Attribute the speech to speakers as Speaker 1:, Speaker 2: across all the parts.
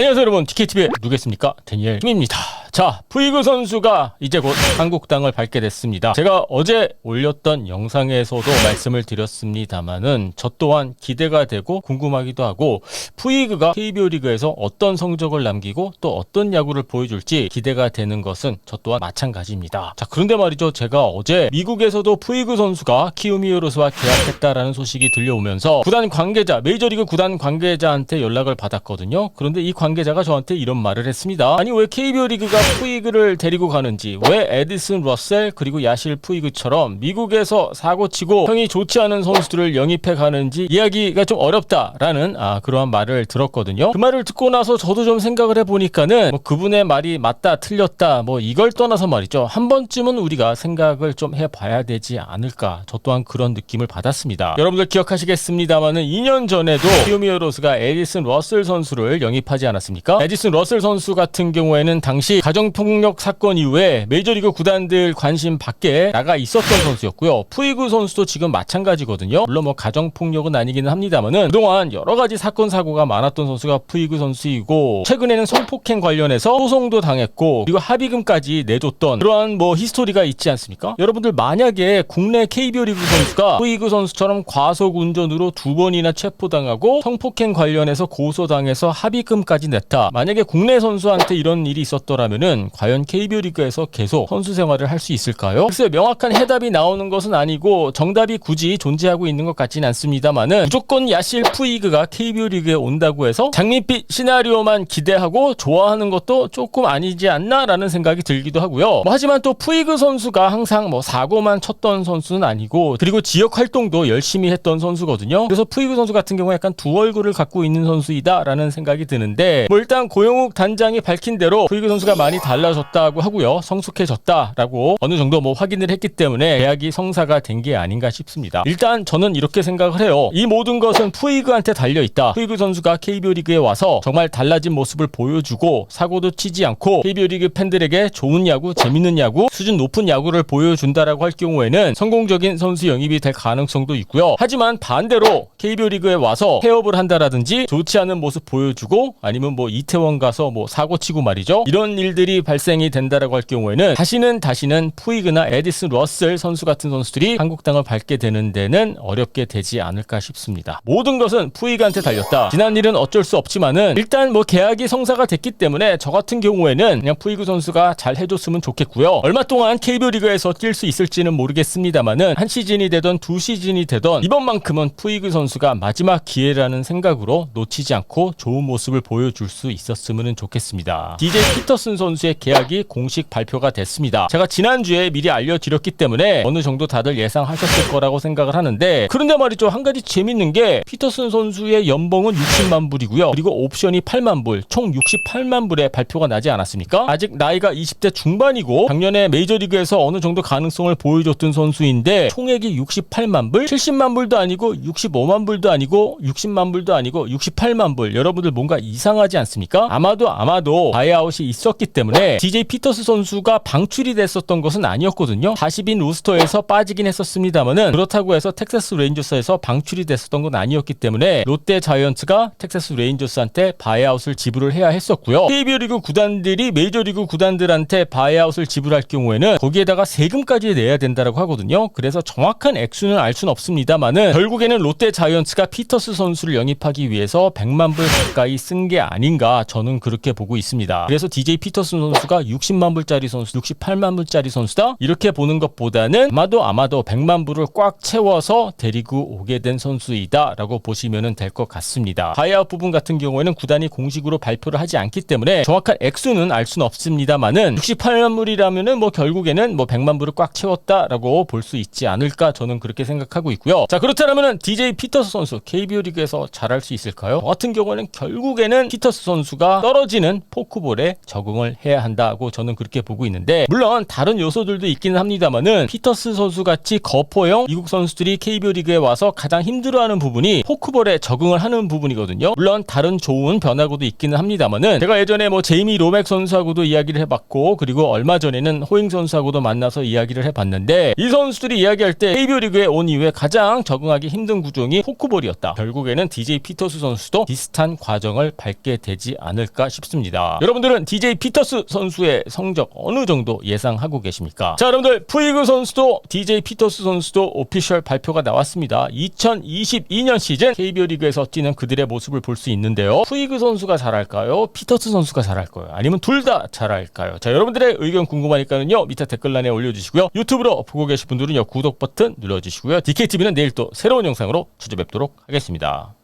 Speaker 1: 안녕하세요 여러분, TKTV의 누구겠습니까? 데니엘 김입니다. 자, 푸이그 선수가 이제 곧 한국땅을 밟게 됐습니다. 제가 어제 올렸던 영상에서도 말씀을 드렸습니다만은 저 또한 기대가 되고 궁금하기도 하고, 푸이그가 KBO 리그에서 어떤 성적을 남기고 또 어떤 야구를 보여줄지 기대가 되는 것은 저 또한 마찬가지입니다. 자, 그런데 말이죠, 제가 어제 미국에서도 푸이그 선수가 키움 히어로즈와 계약했다라는 소식이 들려오면서 구단 관계자, 메이저리그 구단 관계자한테 연락을 받았거든요. 그런데 이 관계자가 저한테 이런 말을 했습니다. 아니, 왜 KBO 리그가 푸이그를 데리고 가는지, 왜 에디슨 러셀 그리고 야실 푸이그처럼 미국에서 사고치고 평이 좋지 않은 선수들을 영입해 가는지 이야기가 좀 어렵다라는 그러한 말을 들었거든요. 그 말을 듣고 나서 저도 좀 생각을 해보니까는 그분의 말이 맞다 틀렸다 이걸 떠나서 말이죠, 한 번쯤은 우리가 생각을 좀 해봐야 되지 않을까, 저 또한 그런 느낌을 받았습니다. 여러분들 기억하시겠습니다만은 2년 전에도 키움 히어로즈가 에디슨 러셀 선수를 영입하지 않았습니까? 에디슨 러셀 선수 같은 경우에는 당시 가정폭력 사건 이후에 메이저리그 구단들 관심 밖에 나가 있었던 선수였고요. 푸이그 선수도 지금 마찬가지거든요. 물론 가정폭력은 아니기는 합니다만은 그동안 여러가지 사건 사고가 많았던 선수가 푸이그 선수이고, 최근에는 성폭행 관련해서 소송도 당했고 그리고 합의금까지 내줬던 그러한 히스토리가 있지 않습니까? 여러분들, 만약에 국내 KBO 리그 선수가 푸이그 선수처럼 과속 운전으로 2번이나 체포당하고 성폭행 관련해서 고소당해서 합의금까지 냈다, 만약에 국내 선수한테 이런 일이 있었더라면은 과연 KBO 리그에서 계속 선수 생활을 할 수 있을까요? 글쎄요, 명확한 해답이 나오는 것은 아니고 정답이 굳이 존재하고 있는 것 같지는 않습니다만은, 무조건 야실 푸이그가 KBO 리그에 온다고 해서 장밋빛 시나리오만 기대하고 좋아하는 것도 조금 아니지 않나라는 생각이 들기도 하고요. 하지만 또 푸이그 선수가 항상 사고만 쳤던 선수는 아니고, 그리고 지역 활동도 열심히 했던 선수거든요. 그래서 푸이그 선수 같은 경우에 약간 두 얼굴을 갖고 있는 선수이다라는 생각이 드는데, 일단 고영욱 단장이 밝힌 대로 푸이그 선수가 많이 달라졌다고 하고요, 성숙해졌다라고 어느 정도 확인을 했기 때문에 계약이 성사가 된 게 아닌가 싶습니다. 일단 저는 이렇게 생각을 해요. 이 모든 것은 푸이그한테 달려있다. 푸이그 선수가 KBO 리그에 와서 정말 달라진 모습을 보여주고 사고도 치지 않고 KBO 리그 팬들에게 좋은 야구, 재밌는 야구, 수준 높은 야구를 보여준다라고 할 경우에는 성공적인 선수 영입이 될 가능성도 있고요. 하지만 반대로 KBO 리그에 와서 폐업을 한다라든지 좋지 않은 모습 보여주고, 아니면 이태원 가서 사고치고 말이죠, 이런 일들이 발생이 된다라고 할 경우에는 다시는 푸이그나 에디슨 러셀 선수 같은 선수들이 한국 땅을 밟게 되는 데는 어렵게 되지 않을까 싶습니다. 모든 것은 푸이그한테 달렸다. 지난 일은 어쩔 수 없지만은 일단 계약이 성사가 됐기 때문에 저 같은 경우에는 그냥 푸이그 선수가 잘 해줬으면 좋겠고요. 얼마 동안 KBO 리그에서 뛸 수 있을지는 모르겠습니다만은 한 시즌이 되던 두 시즌이 되던 이번만큼은 푸이그 선수가 마지막 기회라는 생각으로 놓치지 않고 좋은 모습을 보여줄 수 있었으면 좋겠습니다. DJ 피터슨 선수의 계약이 공식 발표가 됐습니다. 제가 지난주에 미리 알려드렸기 때문에 어느 정도 다들 예상하셨을 거라고 생각을 하는데, 그런데 말이죠, 한 가지 재밌는 게 피터슨 선수의 연봉은 60만 불이고요. 그리고 옵션이 8만 불, 총 68만 불에 발표가 나지 않았습니까? 아직 나이가 20대 중반이고 작년에 메이저리그에서 어느 정도 가능성을 보여줬던 선수인데, 총액이 68만 불, 70만 불도 아니고 65만 불도 아니고 60만 불도 아니고 68만 불. 여러분들 뭔가 이상하지 않습니까? 아마도 바이아웃이 있었기 때문에 DJ 피터스 선수가 방출이 됐었던 것은 아니었거든요. 40인 로스터에서 빠지긴 했었습니다만은, 그렇다고 해서 텍사스 레인저스에서 방출이 됐었던 건 아니었기 때문에 롯데 자이언츠가 텍사스 레인저스한테 바이아웃을 지불을 해야 했었고요. KBO 리그 구단들이 메이저리그 구단들한테 바이아웃을 지불할 경우에는 거기에다가 세금까지 내야 된다라고 하거든요. 그래서 정확한 액수는 알 수는 없습니다만은, 결국에는 롯데 자이언츠가 피터스 선수를 영입하기 위해서 100만 불 가까이 쓴 게 아닌가, 저는 그렇게 보고 있습니다. 그래서 DJ 피터슨 선수가 60만 불짜리 선수, 68만 불짜리 선수다, 이렇게 보는 것보다는 아마도 100만 불을 꽉 채워서 데리고 오게 된 선수이다 라고 보시면 될 것 같습니다. 바이아웃 부분 같은 경우에는 구단이 공식으로 발표를 하지 않기 때문에 정확한 액수는 알 수는 없습니다만은, 68만 불이라면은 결국에는 100만 불을 꽉 채웠다라고 볼 수 있지 않을까, 저는 그렇게 생각하고 있고요. 자, 그렇다면은 DJ 피터스 선수 KBO 리그에서 잘할 수 있을까요? 저 같은 경우에는 결국에는 피터스 선수가 떨어지는 포크볼에 적응을 과정을 해야 한다고 저는 그렇게 보고 있는데, 물론 다른 요소들도 있기는 합니다만은 피터스 선수 같이 거포형 미국 선수들이 KBO 리그에 와서 가장 힘들어하는 부분이 포크볼에 적응을 하는 부분이거든요. 물론 다른 좋은 변화구도 있기는 합니다만은, 제가 예전에 뭐 제이미 로맥 선수하고도 이야기를 해봤고, 그리고 얼마 전에는 호잉 선수하고도 만나서 이야기를 해봤는데, 이 선수들이 이야기할 때 KBO 리그에 온 이후에 가장 적응하기 힘든 구종이 포크볼이었다. 결국에는 DJ 피터스 선수도 비슷한 과정을 밟게 되지 않을까 싶습니다. 여러분들은 DJ 피터스 선수의 성적 어느 정도 예상하고 계십니까? 자, 여러분들, 푸이그 선수도 DJ 피터스 선수도 오피셜 발표가 나왔습니다. 2022년 시즌 KBO 리그에서 뛰는 그들의 모습을 볼 수 있는데요. 푸이그 선수가 잘할까요? 피터스 선수가 잘할까요? 아니면 둘 다 잘할까요? 자, 여러분들의 의견 궁금하니까요, 밑에 댓글란에 올려주시고요. 유튜브로 보고 계신 분들은요, 구독 버튼 눌러주시고요. DKTV는 내일 또 새로운 영상으로 찾아뵙도록 하겠습니다.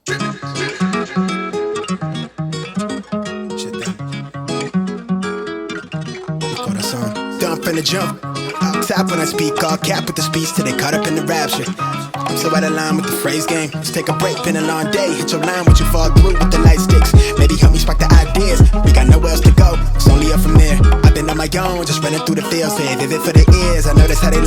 Speaker 2: Dump in the jump. Tap when I speak, all cap with the speech till they caught up in the rapture. I'm so out of line with the phrase game. Let's take a break, been a long day. Hit your line, what you fall through with the light sticks. Maybe help me spark the ideas. We got nowhere else to go, it's only up from there. I've been on my own, just running through the fields, hey, vivid for the ears. I know that's how they like.